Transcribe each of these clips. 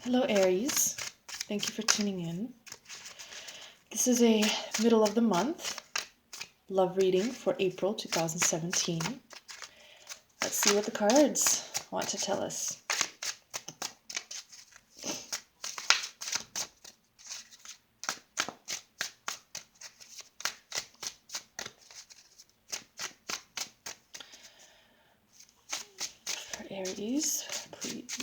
Hello, Aries. Thank you for tuning in. This is a middle of the month love reading for April 2017. Let's see what the cards want to tell us. For Aries, please.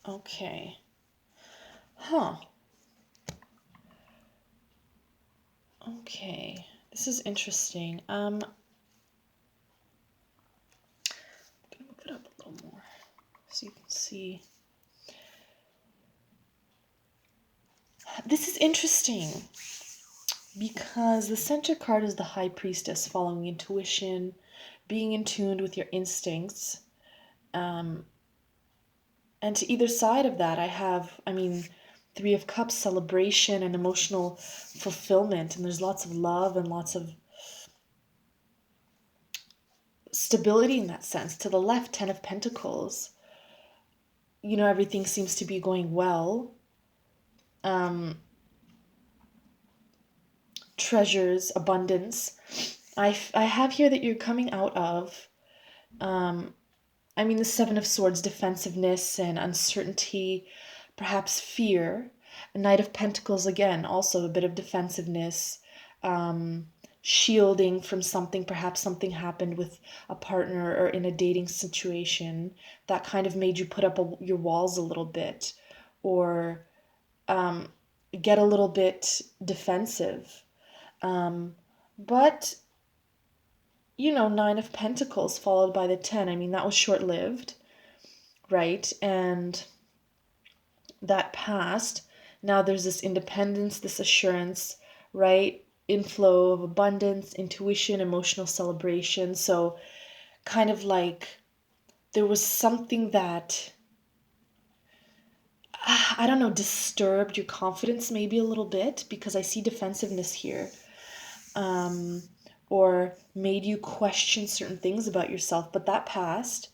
Okay. Okay. Okay. This is interesting. I'm gonna move it up a little more so you can see. This is interesting because the center card is the High Priestess, following intuition, being in tune with your instincts. And to either side of that, Three of Cups, celebration and emotional fulfillment. And there's lots of love and lots of stability in that sense. To the left, Ten of Pentacles. Everything seems to be going well. Treasures, abundance. I have here that you're coming out of, the Seven of Swords, defensiveness and uncertainty, perhaps fear. A Knight of Pentacles, again, also a bit of defensiveness, shielding from something. Perhaps something happened with a partner or in a dating situation that kind of made you put up your walls a little bit, or get a little bit defensive. But Nine of Pentacles followed by the 10. That was short-lived, right? And that passed. Now there's this independence, this assurance, right? Inflow of abundance, intuition, emotional celebration. So kind of like there was something that, I don't know, disturbed your confidence maybe a little bit, because I see defensiveness here. Or made you question certain things about yourself, but that passed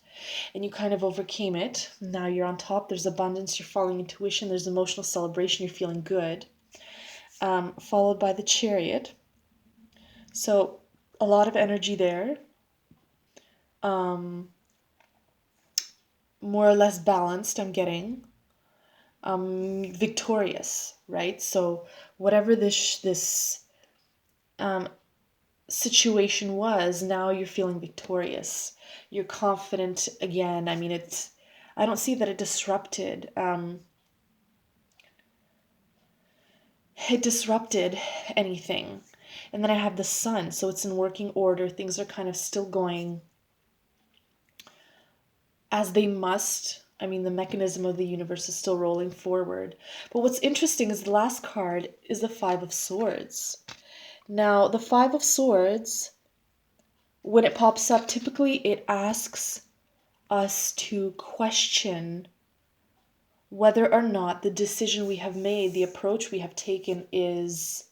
and you kind of overcame it. Now you're on top. There's abundance, you're following intuition, there's emotional celebration, you're feeling good. Followed by the Chariot. So a lot of energy there. More or less balanced, I'm getting. Victorious, right? So whatever this situation was, now you're feeling victorious. You're confident again. I don't see that it disrupted. It disrupted anything. And then I have the Sun, so it's in working order. Things are kind of still going as they must. The mechanism of the universe is still rolling forward. But what's interesting is the last card is the Five of Swords. Now, the Five of Swords, when it pops up, typically it asks us to question whether or not the decision we have made, the approach we have taken, is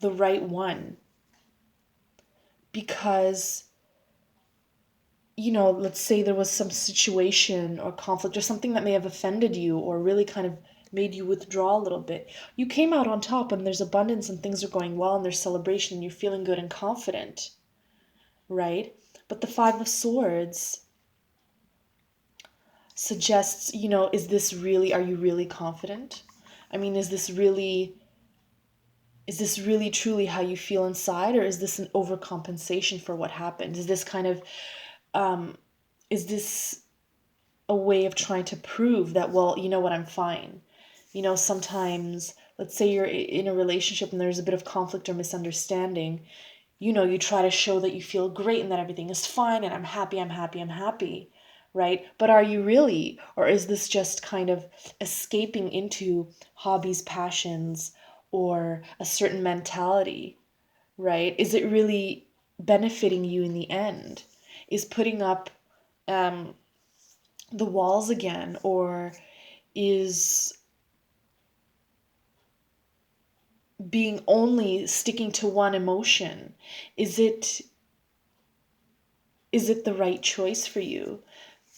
the right one. Because, let's say there was some situation or conflict or something that may have offended you or really kind of made you withdraw a little bit. You came out on top and there's abundance and things are going well and there's celebration and you're feeling good and confident, right? But the Five of Swords suggests, are you really confident? Is this really truly how you feel inside, or is this an overcompensation for what happened? Is this kind of, is this a way of trying to prove that, well, you know what, I'm fine? Sometimes, let's say you're in a relationship and there's a bit of conflict or misunderstanding, you try to show that you feel great and that everything is fine and I'm happy, right? But are you really? Or is this just kind of escaping into hobbies, passions, or a certain mentality, right? Is it really benefiting you in the end? Is putting up um, the walls again, or is being only sticking to one emotion, is it the right choice for you?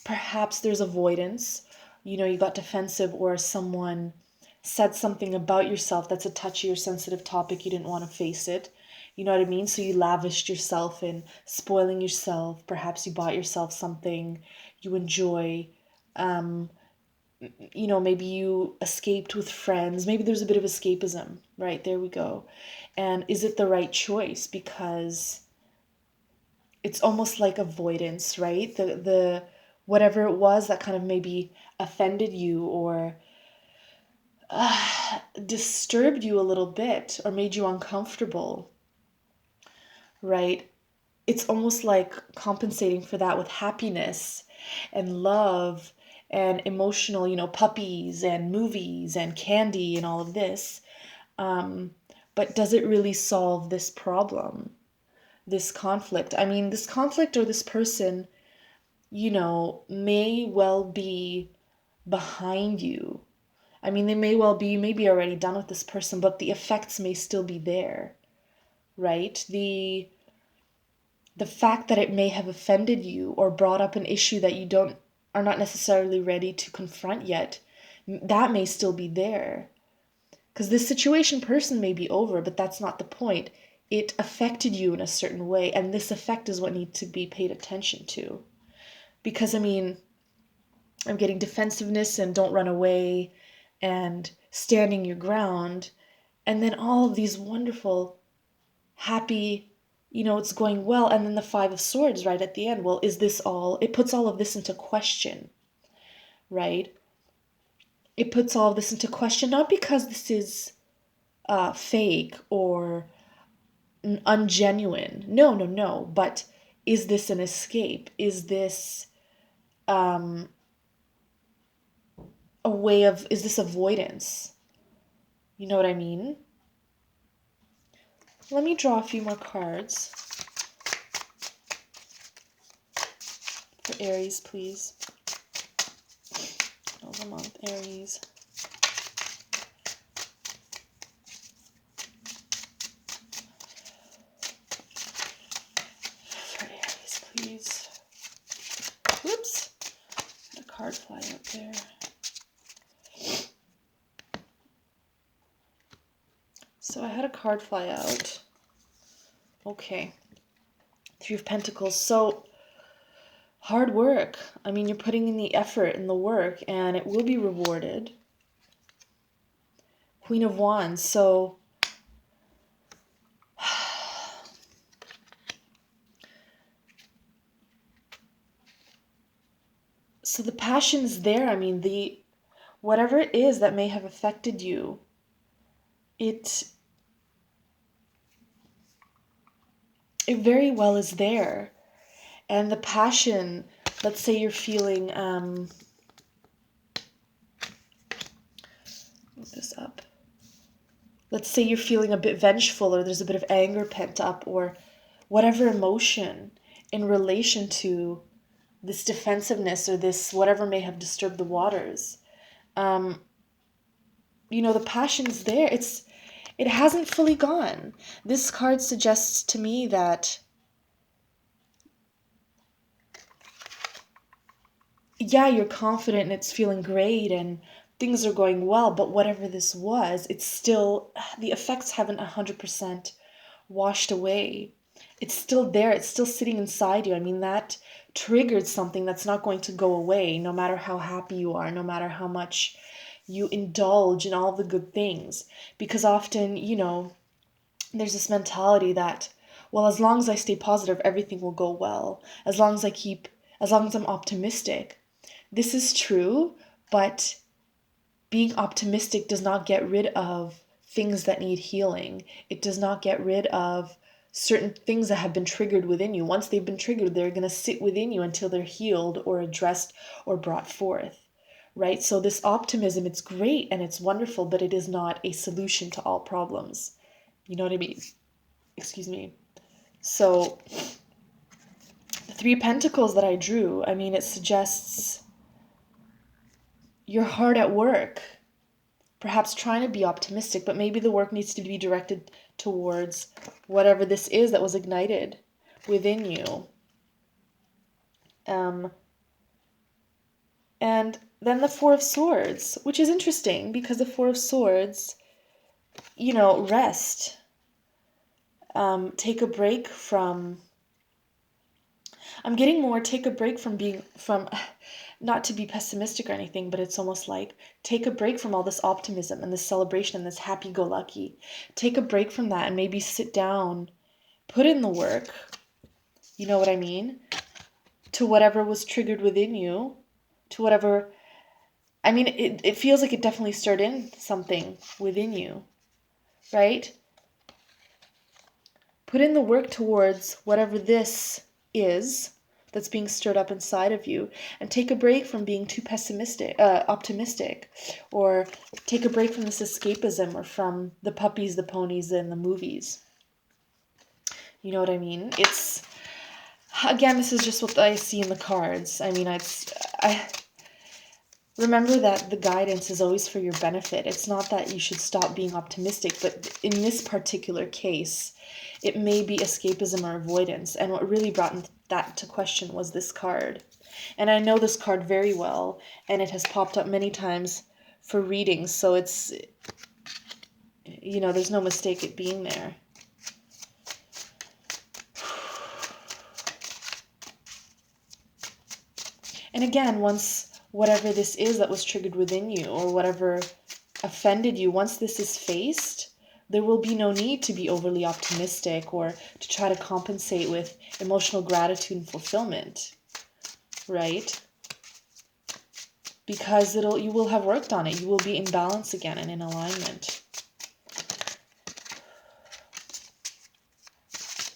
Perhaps there's avoidance. You got defensive, or someone said something about yourself that's a touchy or sensitive topic. You didn't want to face it. You know what I mean? So you lavished yourself in spoiling yourself. Perhaps you bought yourself something you enjoy. Um, maybe you escaped with friends. Maybe there's a bit of escapism, right? There we go. And is it the right choice? Because it's almost like avoidance, right? The whatever it was that kind of maybe offended you, or disturbed you a little bit, or made you uncomfortable, right? It's almost like compensating for that with happiness and love and emotional, puppies and movies and candy and all of this. Um, but does it really solve this problem, this conflict? I mean, this conflict, or this person, may well be behind you. I mean, they may well be, you may be already done with this person, but the effects may still be there, right? The fact that it may have offended you or brought up an issue that you don't are not necessarily ready to confront yet, that may still be there. Because this situation person may be over, but that's not the point. It affected you in a certain way, and this effect is what needs to be paid attention to. Because, I mean, I'm getting defensiveness and don't run away and standing your ground, and then all of these wonderful, happy, it's going well, and then the Five of Swords right at the end. Well, is this all? It puts all of this into question, right? It puts all of this into question, not because this is fake or ungenuine. No, no, no. But is this an escape? Is this um, is this avoidance? You know what I mean? Let me draw a few more cards for Aries, please. Of the month, Aries. For Aries, please. Whoops. Had a card fly out there. So I had a card fly out. Okay. Three of Pentacles. So hard work. I mean, you're putting in the effort and the work, and it will be rewarded. Queen of Wands. So the passion is there. I mean, whatever it is that may have affected you, it very well is there. And the passion, let's say you're feeling move this up. Let's say you're feeling a bit vengeful, or there's a bit of anger pent up, or whatever emotion in relation to this defensiveness, or this whatever may have disturbed the waters. The passion's there. It hasn't fully gone. This card suggests to me that, yeah, you're confident and it's feeling great and things are going well, but whatever this was, it's still, the effects haven't 100% washed away. It's still there. It's still sitting inside you. I mean, that triggered something that's not going to go away, no matter how happy you are, no matter how much you indulge in all the good things. Because often, there's this mentality that, well, as long as I stay positive, everything will go well. As long as I'm optimistic. This is true, but being optimistic does not get rid of things that need healing. It does not get rid of certain things that have been triggered within you. Once they've been triggered, they're going to sit within you until they're healed or addressed or brought forth, right? So this optimism, it's great and it's wonderful, but it is not a solution to all problems. You know what I mean? excuse me. So the Three of Pentacles that I drew, I mean, it suggests you're hard at work, perhaps trying to be optimistic, but maybe the work needs to be directed towards whatever this is that was ignited within you. And then the Four of Swords, which is interesting because the Four of Swords, rest. Take a break from, I'm getting more, take a break from not to be pessimistic or anything, but it's almost like take a break from all this optimism and this celebration and this happy-go-lucky. Take a break from that and maybe sit down, put in the work, you know what I mean? To whatever was triggered within you, to whatever, I mean, it feels like it definitely stirred in something within you, right? Put in the work towards whatever this is that's being stirred up inside of you, and take a break from being too optimistic, or take a break from this escapism or from the puppies, the ponies, and the movies. You know what I mean? It's, again, this is just what I see in the cards. I mean, I remember that the guidance is always for your benefit. It's not that you should stop being optimistic, but in this particular case, it may be escapism or avoidance. And what really brought that to question was this card. And I know this card very well, and it has popped up many times for readings, so it's, there's no mistake it being there. And again, once whatever this is that was triggered within you, or whatever offended you, once this is faced, there will be no need to be overly optimistic or to try to compensate with emotional gratitude and fulfillment, right? Because you will have worked on it. You will be in balance again and in alignment.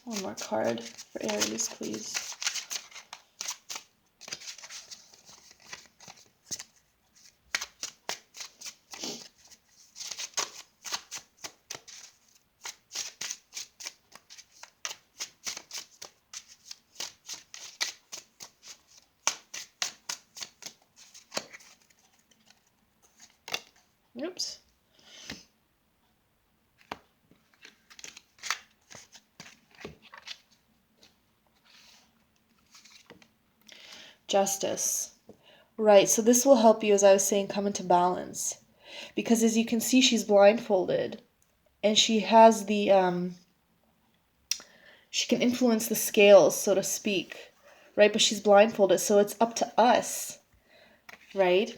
One more card for Aries, please. Oops. Justice. Right, so this will help you, as I was saying, come into balance. Because as you can see, she's blindfolded. And she has she can influence the scales, so to speak. Right, but she's blindfolded, so it's up to us. Right?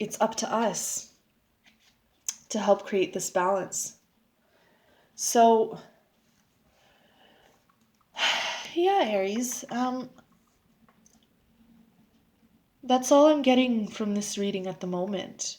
It's up to us to help create this balance. So, yeah, Aries, that's all I'm getting from this reading at the moment.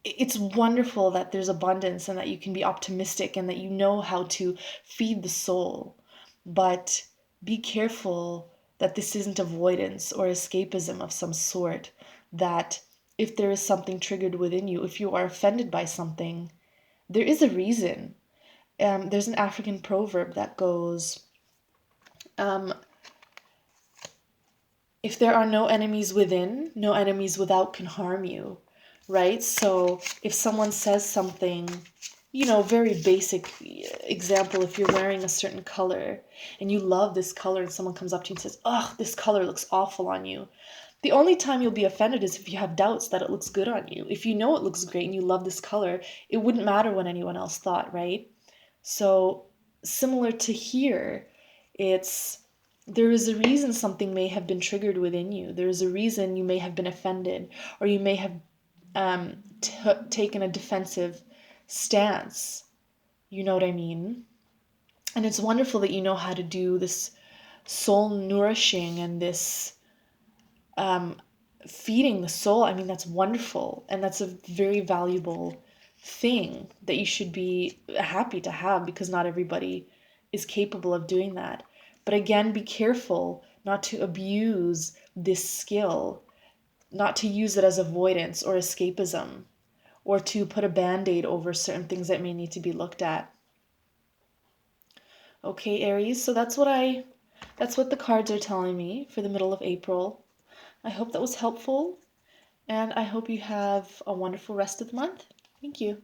It's wonderful that there's abundance and that you can be optimistic and that you know how to feed the soul. But be careful that this isn't avoidance or escapism of some sort, that if there is something triggered within you, if you are offended by something, there is a reason. There's an African proverb that goes, if there are no enemies within, no enemies without can harm you, right? So if someone says something, very basic example, if you're wearing a certain color and you love this color and someone comes up to you and says, oh, this color looks awful on you. The only time you'll be offended is if you have doubts that it looks good on you. If you know it looks great and you love this color, it wouldn't matter what anyone else thought, right? So similar to here, there is a reason something may have been triggered within you. There is a reason you may have been offended, or you may have taken a defensive stance. You know what I mean? And it's wonderful that you know how to do this soul nourishing and this feeding the soul. I mean, that's wonderful. And that's a very valuable thing that you should be happy to have, because not everybody is capable of doing that. But again, be careful not to abuse this skill, not to use it as avoidance or escapism, or to put a band-aid over certain things that may need to be looked at. Okay, Aries, so that's what the cards are telling me for the middle of April. I hope that was helpful, and I hope you have a wonderful rest of the month. Thank you.